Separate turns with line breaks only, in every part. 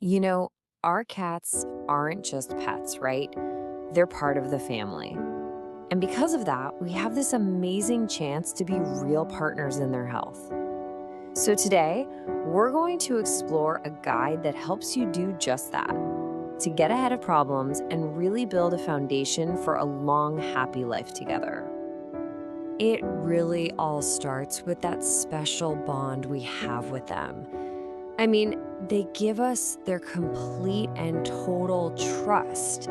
You know, our cats aren't just pets, right? They're part of the family. And because of that, we have this amazing chance to be real partners in their health. So today, we're going to explore a guide that helps you do just that to get ahead of problems and really build a foundation for a long, happy life together. It really all starts with that special bond we have with them. I mean, they give us their complete and total trust.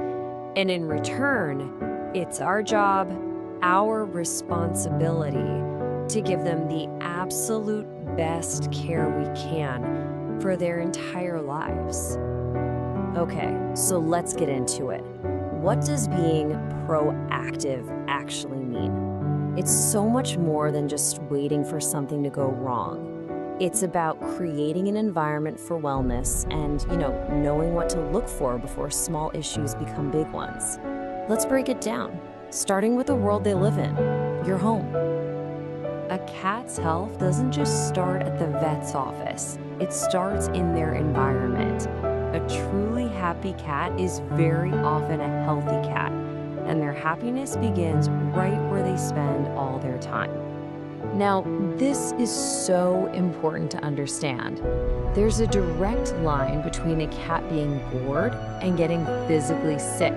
And in return, it's our job, our responsibility to give them the absolute best care we can for their entire lives. Okay, so let's get into it. What does being proactive actually mean? It's so much more than just waiting for something to go wrong. It's about creating an environment for wellness and, knowing what to look for before small issues become big ones. Let's break it down, starting with the world they live in, your home. A cat's health doesn't just start at the vet's office. It starts in their environment. A truly happy cat is very often a healthy cat, and their happiness begins right where they spend all their time. Now, this is so important to understand. There's a direct line between a cat being bored and getting physically sick.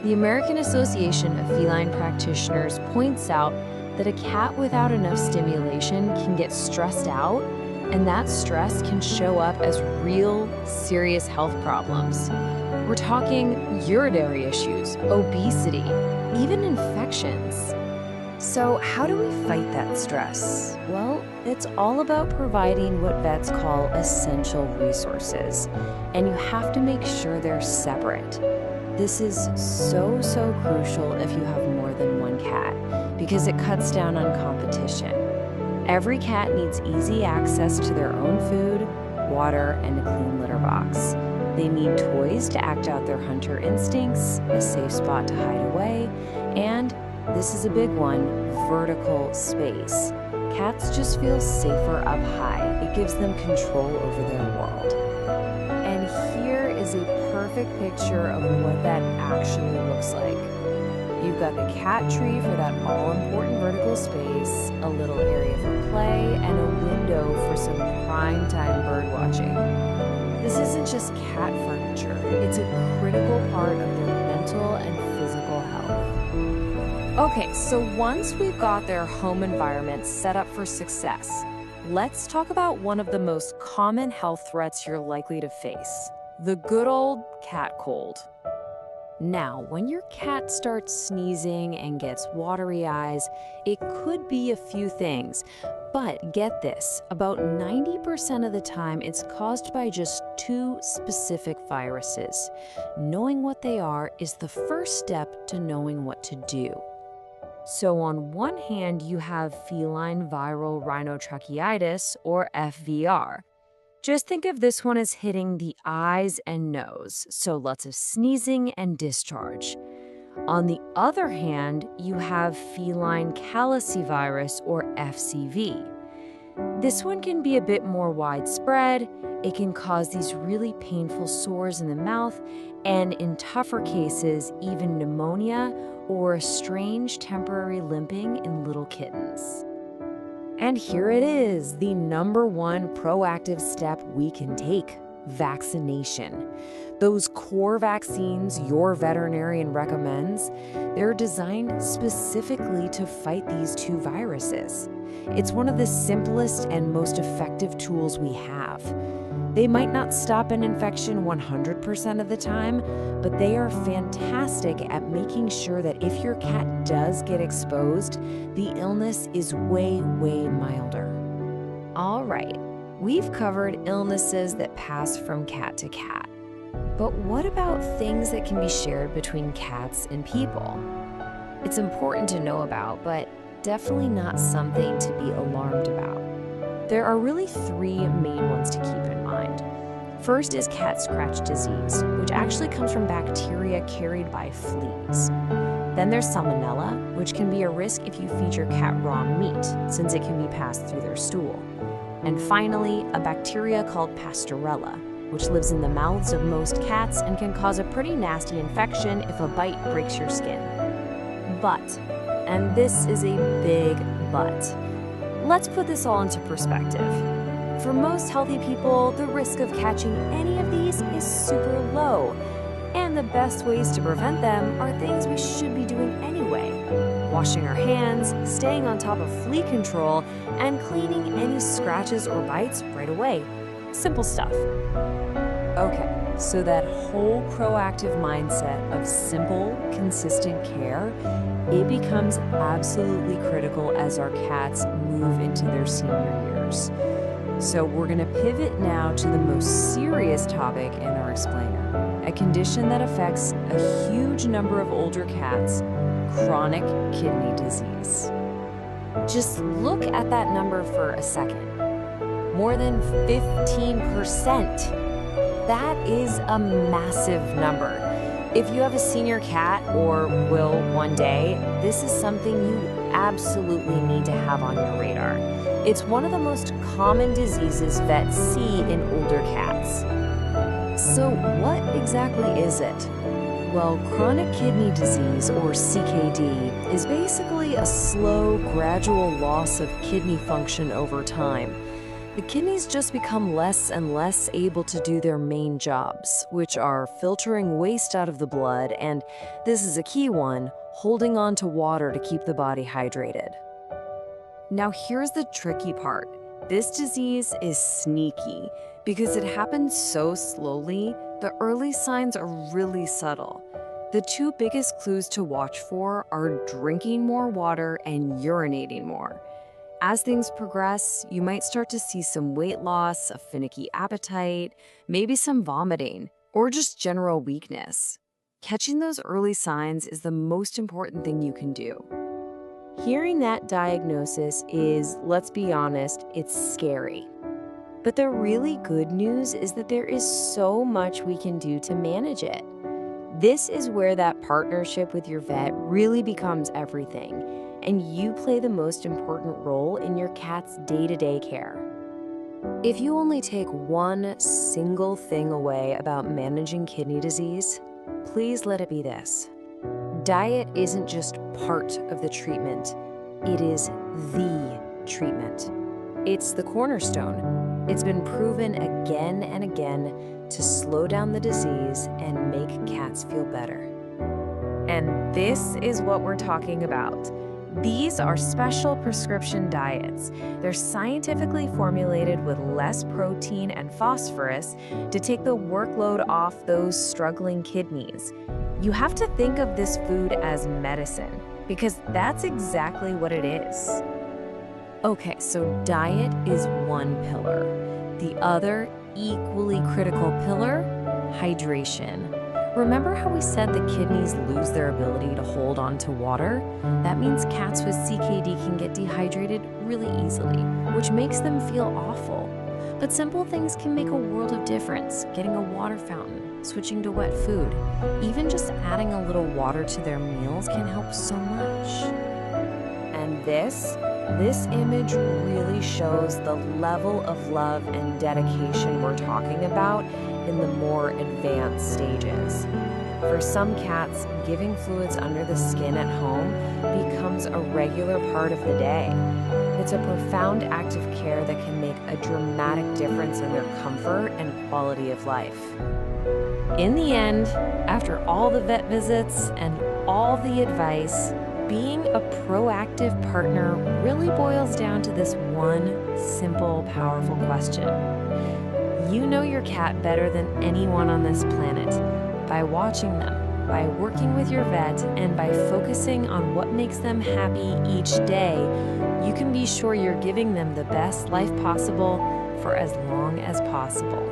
The American Association of Feline Practitioners points out that a cat without enough stimulation can get stressed out, and that stress can show up as real, serious health problems. We're talking urinary issues, obesity, even infections. So how do we fight that stress? Well, it's all about providing what vets call essential resources, and you have to make sure they're separate. This is so crucial if you have more than one cat, because it cuts down on competition. Every cat needs easy access to their own food, water, and a clean litter box. They need toys to act out their hunter instincts, a safe spot to hide away, and this is a big one, vertical space. Cats just feel safer up high. It gives them control over their world. And here is a perfect picture of what that actually looks like. You've got the cat tree for that all-important vertical space, a little area for play, and a window for some prime-time bird watching. This isn't just cat furniture. It's a critical part of their mental and physical health. Okay, so once we've got their home environment set up for success, let's talk about one of the most common health threats you're likely to face, the good old cat cold. Now, when your cat starts sneezing and gets watery eyes, it could be a few things, but get this, about 90% of the time it's caused by just two specific viruses. Knowing what they are is the first step to knowing what to do. So on one hand, you have feline viral rhinotracheitis, or FVR. Just think of this one as hitting the eyes and nose, so lots of sneezing and discharge. On the other hand, you have feline calicivirus, or FCV. This one can be a bit more widespread. It can cause these really painful sores in the mouth, and in tougher cases, even pneumonia or a strange temporary limping in little kittens. And here it is, the number one proactive step we can take, vaccination. Those core vaccines your veterinarian recommends, they're designed specifically to fight these two viruses. It's one of the simplest and most effective tools we have. They might not stop an infection 100% of the time, but they are fantastic at making sure that if your cat does get exposed, the illness is way milder. All right, we've covered illnesses that pass from cat to cat. But what about things that can be shared between cats and people? It's important to know about, but definitely not something to be alarmed about. There are really three main ones to keep in mind. First is cat scratch disease, which actually comes from bacteria carried by fleas. Then there's salmonella, which can be a risk if you feed your cat raw meat, since it can be passed through their stool. And finally, a bacteria called Pasteurella. which lives in the mouths of most cats and can cause a pretty nasty infection if a bite breaks your skin. But, and this is a big but, let's put this all into perspective. For most healthy people, the risk of catching any of these is super low, and the best ways to prevent them are things we should be doing anyway. Washing our hands, staying on top of flea control, and cleaning any scratches or bites right away. Simple stuff. Okay, so that whole proactive mindset of simple, consistent care, it becomes absolutely critical as our cats move into their senior years. So we're going to pivot now to the most serious topic in our explainer, a condition that affects a huge number of older cats, chronic kidney disease. Just look at that number for a second. More than 15%. That is a massive number. If you have a senior cat or will one day, this is something you absolutely need to have on your radar. It's one of the most common diseases vets see in older cats. So what exactly is it? Well, chronic kidney disease, or CKD, is basically a slow, gradual loss of kidney function over time. The kidneys just become less and less able to do their main jobs, which are filtering waste out of the blood and, this is a key one, holding on to water to keep the body hydrated. Now here's the tricky part. This disease is sneaky. Because it happens so slowly, the early signs are really subtle. The two biggest clues to watch for are drinking more water and urinating more. As things progress, you might start to see some weight loss, a finicky appetite, maybe some vomiting, or just general weakness. Catching those early signs is the most important thing you can do. Hearing that diagnosis is, let's be honest, it's scary. But the really good news is that there is so much we can do to manage it. This is where that partnership with your vet really becomes everything, and you play the most important role in your cat's day-to-day care. If you only take one single thing away about managing kidney disease, please let it be this. Diet isn't just part of the treatment, it is the treatment. It's the cornerstone. It's been proven again and again to slow down the disease and make cats feel better. And this is what we're talking about. These are special prescription diets. They're scientifically formulated with less protein and phosphorus to take the workload off those struggling kidneys. You have to think of this food as medicine, because that's exactly what it is. Okay, so diet is one pillar. The other, equally critical pillar, hydration. Remember how we said the kidneys lose their ability to hold on to water? That means cats with CKD can get dehydrated really easily, which makes them feel awful. But simple things can make a world of difference. Getting a water fountain, switching to wet food, even just adding a little water to their meals can help so much. And this image really shows the level of love and dedication we're talking about in the more advanced stages. For some cats, giving fluids under the skin at home becomes a regular part of the day. It's a profound act of care that can make a dramatic difference in their comfort and quality of life. In the end, after all the vet visits and all the advice, being a proactive partner really boils down to this one simple, powerful question. You know your cat better than anyone on this planet. By watching them, by working with your vet, and by focusing on what makes them happy each day, you can be sure you're giving them the best life possible for as long as possible.